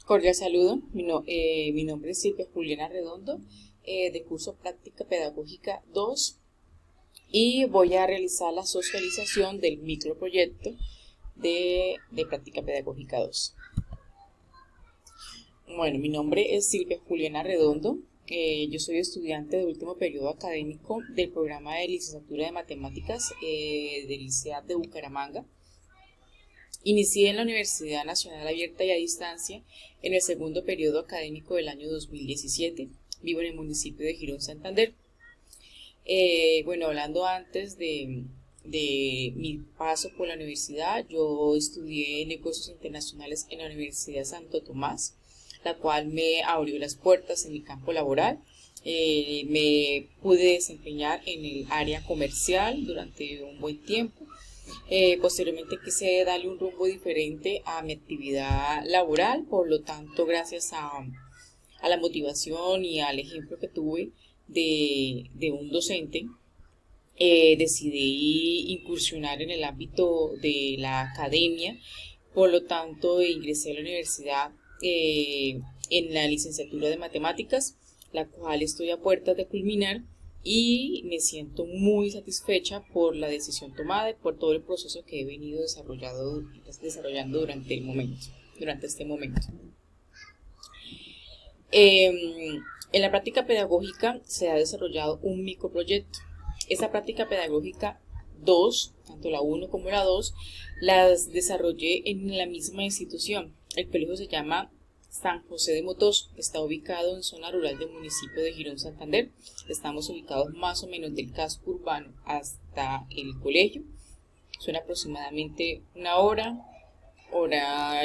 Cordial saludo, mi nombre es Silvia Juliana Redondo, de curso Práctica Pedagógica 2 y voy a realizar la socialización del microproyecto de Práctica Pedagógica 2. Bueno, mi nombre es Silvia Juliana Redondo, yo soy estudiante de último periodo académico del programa de licenciatura de Matemáticas del ICEAD de Bucaramanga. Inicié en la Universidad Nacional Abierta y a Distancia en el segundo periodo académico del año 2017. Vivo en el municipio de Girón, Santander. Hablando antes de mi paso por la universidad, yo estudié negocios internacionales en la Universidad Santo Tomás, la cual me abrió las puertas en mi campo laboral. Me pude desempeñar en el área comercial durante un buen tiempo. Posteriormente quise darle un rumbo diferente a mi actividad laboral, por lo tanto, gracias a la motivación y al ejemplo que tuve de un docente, decidí incursionar en el ámbito de la academia. Por lo tanto, ingresé a la universidad en la licenciatura de matemáticas, la cual estoy a puertas de culminar, y me siento muy satisfecha por la decisión tomada y por todo el proceso que he venido desarrollando durante este momento. En la práctica pedagógica se ha desarrollado un microproyecto. Esta práctica pedagógica 2, tanto la 1 como la 2, las desarrollé en la misma institución. El colegio se llama San José de Motós, está ubicado en zona rural del municipio de Girón, Santander. Estamos ubicados más o menos del casco urbano hasta el colegio. Son aproximadamente una hora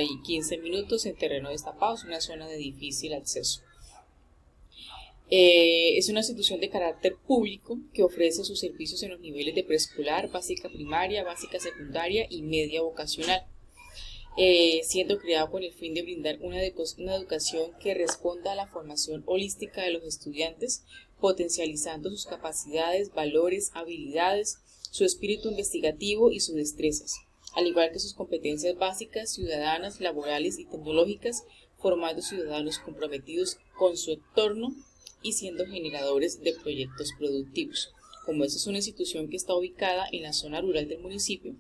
y 15 minutos en terreno destapado. Es una zona de difícil acceso. Es una institución de carácter público que ofrece sus servicios en los niveles de preescolar, básica primaria, básica secundaria y media vocacional, siendo creado con el fin de brindar una educación que responda a la formación holística de los estudiantes, potencializando sus capacidades, valores, habilidades, su espíritu investigativo y sus destrezas, al igual que sus competencias básicas, ciudadanas, laborales y tecnológicas, formando ciudadanos comprometidos con su entorno y siendo generadores de proyectos productivos. Como esta es una institución que está ubicada en la zona rural del municipio,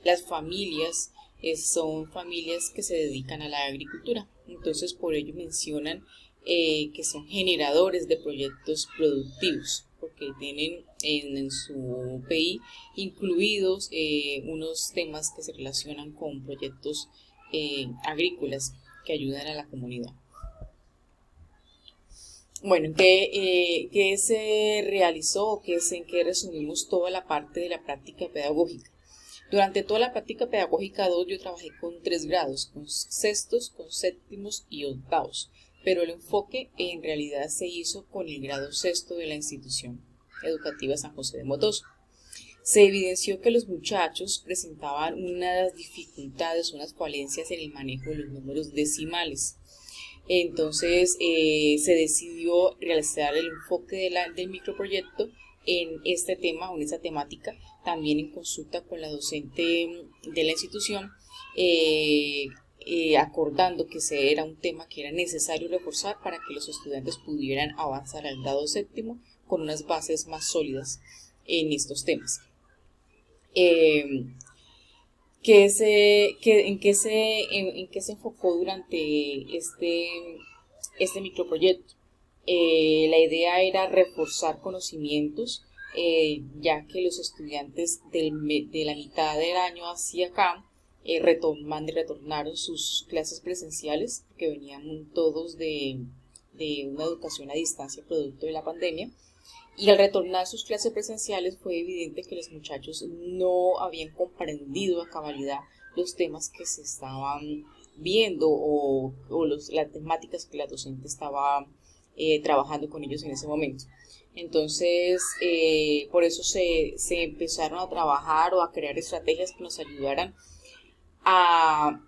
las familias son familias que se dedican a la agricultura. Entonces, por ello mencionan que son generadores de proyectos productivos, porque tienen en su PI incluidos unos temas que se relacionan con proyectos agrícolas que ayudan a la comunidad. Bueno, ¿qué se realizó? ¿En qué resumimos toda la parte de la práctica pedagógica? Durante toda la práctica pedagógica 2 yo trabajé con 3 grados, con sextos, con séptimos y octavos, pero el enfoque en realidad se hizo con el grado sexto de la institución educativa San José de Motós. Se evidenció que los muchachos presentaban unas dificultades, unas falencias en el manejo de los números decimales. Entonces se decidió realizar el enfoque del microproyecto en este tema o en esta temática, también en consulta con la docente de la institución, acordando que ese era un tema que era necesario reforzar para que los estudiantes pudieran avanzar al grado séptimo con unas bases más sólidas en estos temas. ¿En qué se enfocó durante este microproyecto? La idea era reforzar conocimientos, ya que los estudiantes de la mitad del año hacia acá retornaron sus clases presenciales, que venían todos de una educación a distancia producto de la pandemia. Y al retornar sus clases presenciales fue evidente que los muchachos no habían comprendido a cabalidad los temas que se estaban viendo o las temáticas que la docente estaba trabajando con ellos en ese momento. Entonces, por eso se empezaron a trabajar o a crear estrategias que nos ayudaran a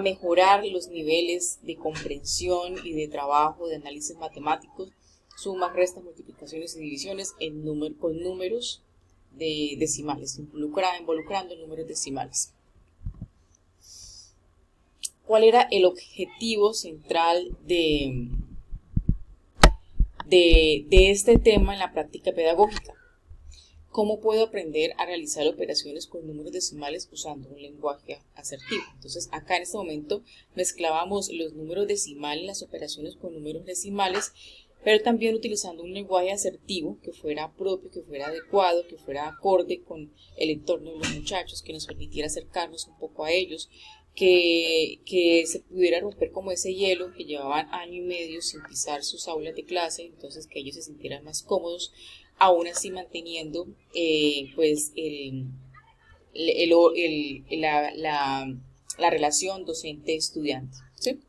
mejorar los niveles de comprensión y de trabajo, de análisis matemáticos, sumas, restas, multiplicaciones y divisiones con números decimales, involucrando números decimales. cuál era el objetivo central de este tema en la práctica pedagógica. ¿Cómo puedo aprender a realizar operaciones con números decimales usando un lenguaje asertivo? Entonces, acá en este momento mezclábamos los números decimales, las operaciones con números decimales, pero también utilizando un lenguaje asertivo que fuera propio, que fuera adecuado, que fuera acorde con el entorno de los muchachos, que nos permitiera acercarnos un poco a ellos, que se pudiera romper como ese hielo que llevaban año y medio sin pisar sus aulas de clase, entonces que ellos se sintieran más cómodos, aún así manteniendo pues la relación docente-estudiante, ¿sí?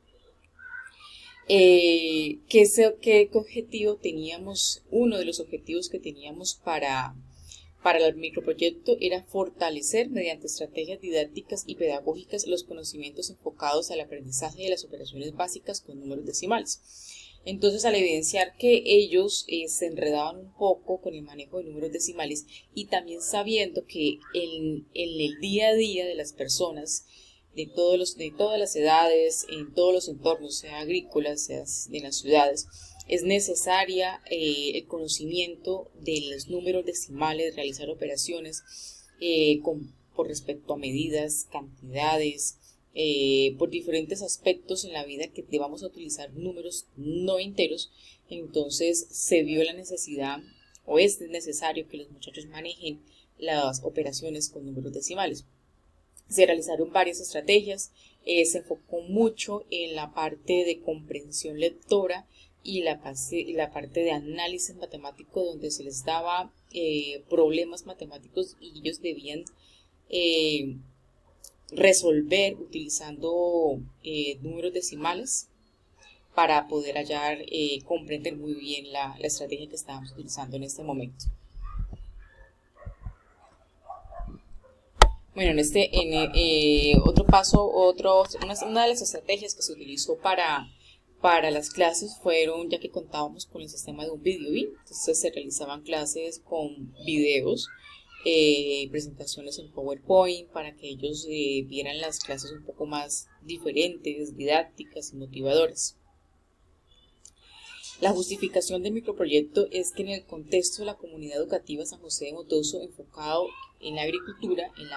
¿Qué objetivo teníamos? Uno de los objetivos que teníamos para el microproyecto era fortalecer mediante estrategias didácticas y pedagógicas los conocimientos enfocados al aprendizaje de las operaciones básicas con números decimales. Entonces, al evidenciar que ellos se enredaban un poco con el manejo de números decimales y también sabiendo que en el día a día de las personas, de todas las edades, en todos los entornos, sea agrícolas, sea en las ciudades, es necesaria el conocimiento de los números decimales, realizar operaciones por respecto a medidas, cantidades, por diferentes aspectos en la vida que vamos a utilizar números no enteros. Entonces se vio la necesidad, o es necesario, que los muchachos manejen las operaciones con números decimales. Se realizaron varias estrategias, se enfocó mucho en la parte de comprensión lectora y la parte de análisis matemático, donde se les daba problemas matemáticos y ellos debían resolver utilizando números decimales para poder comprender muy bien la estrategia que estábamos utilizando en este momento. Bueno, otro paso, una de las estrategias que se utilizó para las clases fueron, ya que contábamos con el sistema de un video, entonces se realizaban clases con videos, presentaciones en PowerPoint para que ellos vieran las clases un poco más diferentes, didácticas y motivadoras. La justificación del microproyecto es que en el contexto de la comunidad educativa San José de Motoso, enfocado en la agricultura, y en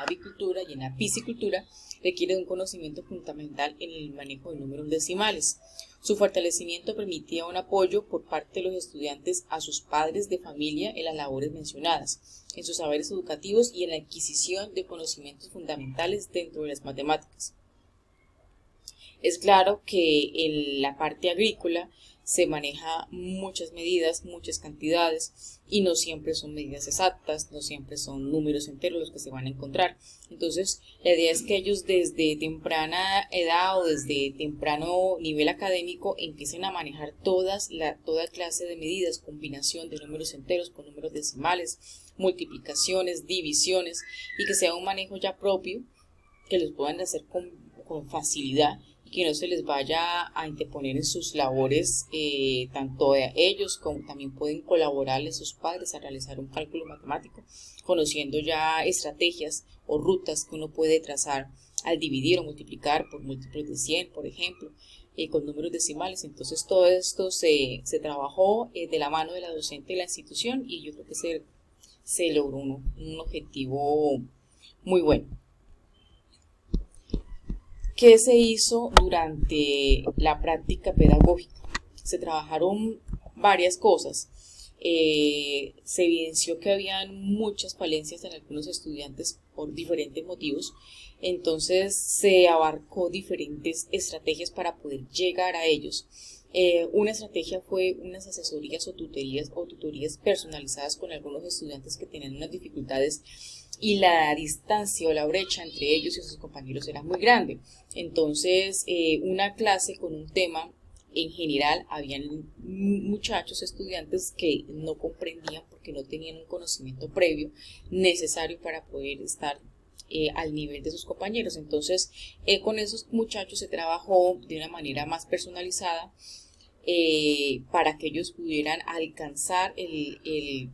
la piscicultura, requiere de un conocimiento fundamental en el manejo de números decimales. Su fortalecimiento permitía un apoyo por parte de los estudiantes a sus padres de familia en las labores mencionadas, en sus saberes educativos y en la adquisición de conocimientos fundamentales dentro de las matemáticas. Es claro que en la parte agrícola se maneja muchas medidas, muchas cantidades, y no siempre son medidas exactas, no siempre son números enteros los que se van a encontrar. Entonces, la idea es que ellos desde temprana edad o desde temprano nivel académico empiecen a manejar toda clase de medidas, combinación de números enteros con números decimales, multiplicaciones, divisiones, y que sea un manejo ya propio, que los puedan hacer con facilidad, y que no se les vaya a interponer en sus labores, tanto a ellos como también pueden colaborarles sus padres a realizar un cálculo matemático, conociendo ya estrategias o rutas que uno puede trazar al dividir o multiplicar por múltiplos de 100, por ejemplo, con números decimales. Entonces todo esto se trabajó de la mano de la docente de la institución, y yo creo que se logró un objetivo muy bueno. ¿Qué se hizo durante la práctica pedagógica? Se trabajaron varias cosas. Se evidenció que habían muchas falencias en algunos estudiantes por diferentes motivos. Entonces se abarcó diferentes estrategias para poder llegar a ellos. Una estrategia fue unas asesorías o tutorías personalizadas con algunos estudiantes que tenían unas dificultades y la distancia o la brecha entre ellos y sus compañeros era muy grande. Entonces, una clase con un tema en general, habían muchachos, estudiantes que no comprendían porque no tenían un conocimiento previo necesario para poder estar al nivel de sus compañeros. Entonces, con esos muchachos se trabajó de una manera más personalizada para que ellos pudieran alcanzar el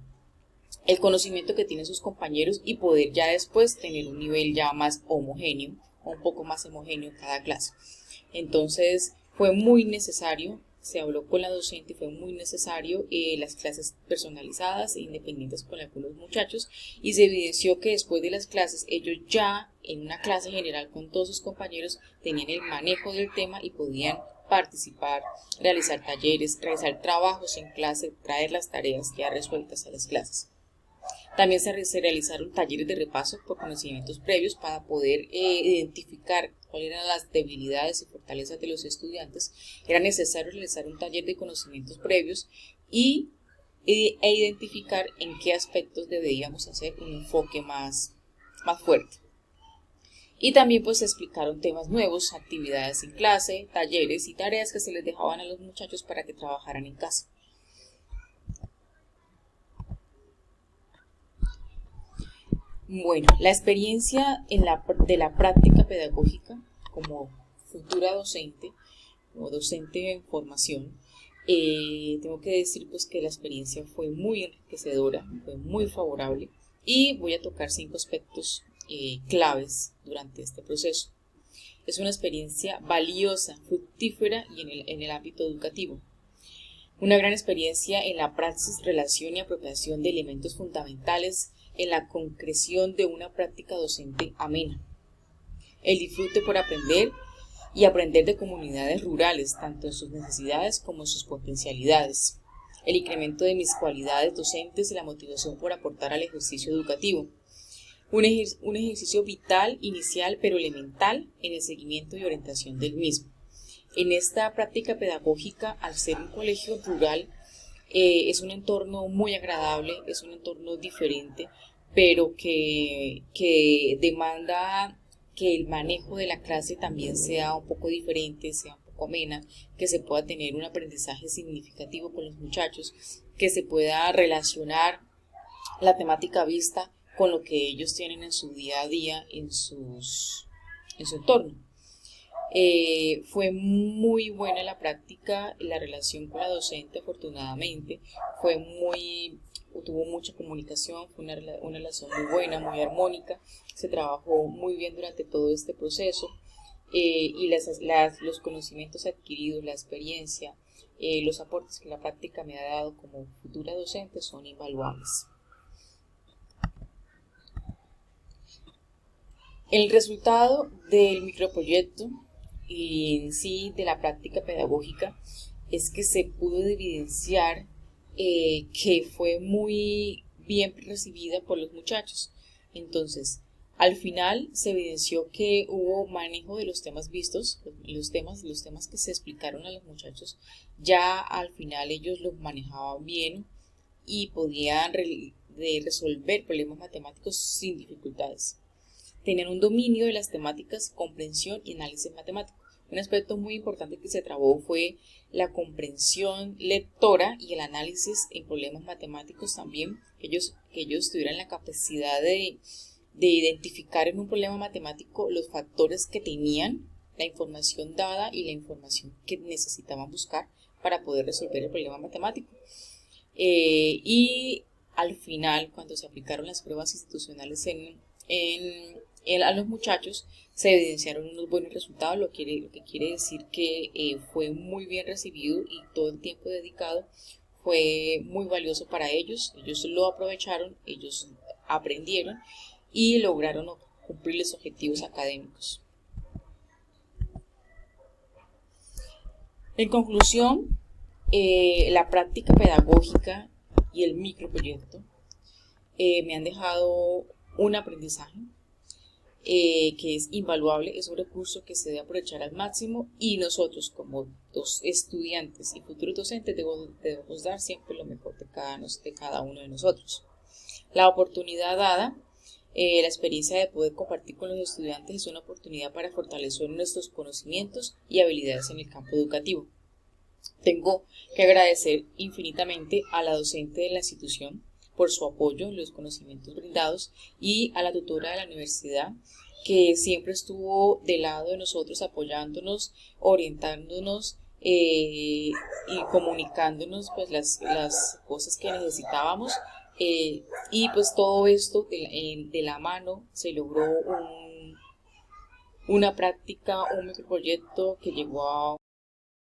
conocimiento que tienen sus compañeros y poder ya después tener un nivel ya más homogéneo, un poco más homogéneo en cada clase. Entonces fue muy necesario, se habló con la docente y fue muy necesario las clases personalizadas e independientes con algunos muchachos, y se evidenció que después de las clases ellos ya en una clase general con todos sus compañeros tenían el manejo del tema y podían participar, realizar talleres, realizar trabajos en clase, traer las tareas ya resueltas a las clases. También se realizaron talleres de repaso por conocimientos previos para poder identificar cuáles eran las debilidades y fortalezas de los estudiantes. Era necesario realizar un taller de conocimientos previos e identificar en qué aspectos deberíamos hacer un enfoque más fuerte. Y también pues se explicaron temas nuevos, actividades en clase, talleres y tareas que se les dejaban a los muchachos para que trabajaran en casa. Bueno, la experiencia de la práctica pedagógica como futura docente, como docente en formación, tengo que decir pues que la experiencia fue muy enriquecedora, fue muy favorable, y voy a tocar 5 aspectos claves durante este proceso. Es una experiencia valiosa, fructífera y en el ámbito educativo. Una gran experiencia en la praxis, relación y apropiación de elementos fundamentales en la concreción de una práctica docente amena. El disfrute por aprender y aprender de comunidades rurales, tanto en sus necesidades como en sus potencialidades. El incremento de mis cualidades docentes y la motivación por aportar al ejercicio educativo. Un ejercicio vital, inicial, pero elemental en el seguimiento y orientación del mismo. En esta práctica pedagógica, al ser un colegio rural, es un entorno muy agradable, es un entorno diferente, pero que demanda que el manejo de la clase también sea un poco diferente, sea un poco amena, que se pueda tener un aprendizaje significativo con los muchachos, que se pueda relacionar la temática vista con lo que ellos tienen en su día a día, en su entorno. Fue muy buena la práctica, la relación con la docente afortunadamente, tuvo mucha comunicación, fue una relación muy buena, muy armónica, se trabajó muy bien durante todo este proceso, y los conocimientos adquiridos, la experiencia, los aportes que la práctica me ha dado como futura docente son invaluables. El resultado del microproyecto y en sí de la práctica pedagógica es que se pudo evidenciar que fue muy bien recibida por los muchachos. Entonces, al final se evidenció que hubo manejo de los temas vistos, los temas que se explicaron a los muchachos, ya al final ellos los manejaban bien y podían resolver problemas matemáticos sin dificultades. Tenían un dominio de las temáticas, comprensión y análisis matemático. Un aspecto muy importante que se trabajó fue la comprensión lectora y el análisis en problemas matemáticos también, que ellos tuvieran la capacidad de identificar en un problema matemático los factores que tenían, la información dada y la información que necesitaban buscar para poder resolver el problema matemático. Y al final, cuando se aplicaron las pruebas institucionales a los muchachos, se evidenciaron unos buenos resultados, lo que quiere decir que fue muy bien recibido y todo el tiempo dedicado fue muy valioso para ellos. Ellos lo aprovecharon, ellos aprendieron y lograron cumplir los objetivos académicos. En conclusión, la práctica pedagógica y el microproyecto me han dejado un aprendizaje que es invaluable, es un recurso que se debe aprovechar al máximo, y nosotros como estudiantes y futuros docentes debemos dar siempre lo mejor de cada uno de nosotros. La oportunidad dada, la experiencia de poder compartir con los estudiantes es una oportunidad para fortalecer nuestros conocimientos y habilidades en el campo educativo. Tengo que agradecer infinitamente a la docente de la institución por su apoyo en los conocimientos brindados y a la tutora de la universidad, que siempre estuvo del lado de nosotros apoyándonos, orientándonos y comunicándonos pues las cosas que necesitábamos, y pues todo esto de la mano se logró una práctica, un microproyecto que llegó a